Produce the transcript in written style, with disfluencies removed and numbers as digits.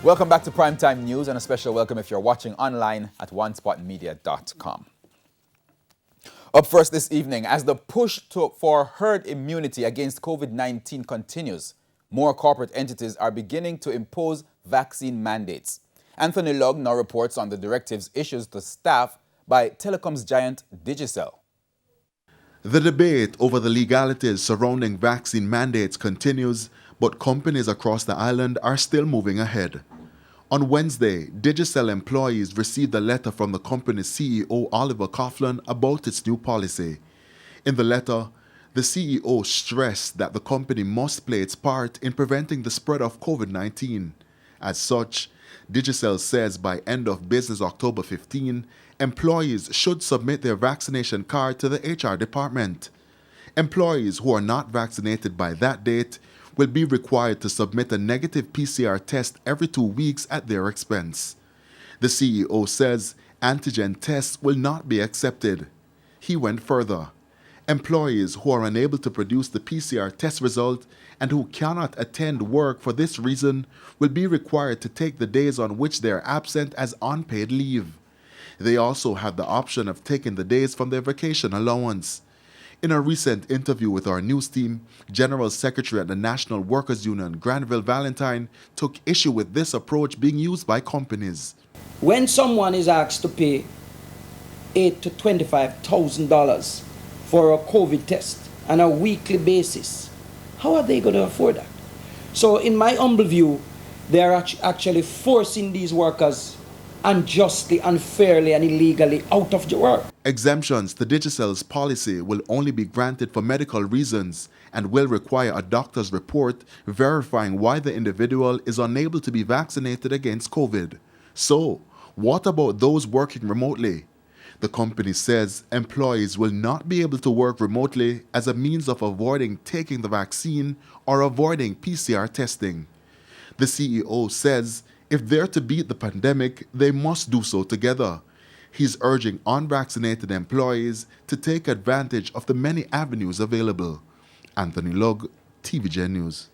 Welcome back to Primetime News, and a special welcome if you're watching online at onespotmedia.com. Up first this evening, as the push for herd immunity against COVID-19 continues, more corporate entities are beginning to impose vaccine mandates. Anthony Lugg now reports on the directives issued to staff by telecoms giant Digicel. The debate over the legalities surrounding vaccine mandates continues, but companies across the island are still moving ahead. On Wednesday, Digicel employees received a letter from the company's CEO Oliver Coughlin about its new policy. In the letter, the CEO stressed that the company must play its part in preventing the spread of COVID-19. As such, Digicel says by end of business October 15, employees should submit their vaccination card to the HR department. Employees who are not vaccinated by that date will be required to submit a negative PCR test every 2 weeks at their expense. The CEO says antigen tests will not be accepted. He went further. Employees who are unable to produce the PCR test result and who cannot attend work for this reason will be required to take the days on which they are absent as unpaid leave. They also have the option of taking the days from their vacation allowance. In a recent interview with our news team, General Secretary at the National Workers Union, Granville Valentine, took issue with this approach being used by companies. When someone is asked to pay $8,000 to $25,000 for a COVID test on a weekly basis, how are they going to afford that? So in my humble view, they are actually forcing these workers unjustly, unfairly, and illegally out of the work. Exemptions to Digicel's policy will only be granted for medical reasons and will require a doctor's report verifying why the individual is unable to be vaccinated against COVID. So, what about those working remotely? The company says employees will not be able to work remotely as a means of avoiding taking the vaccine or avoiding PCR testing. The CEO says if they're to beat the pandemic, they must do so together. He's urging unvaccinated employees to take advantage of the many avenues available. Anthony Lugg, TVJ News.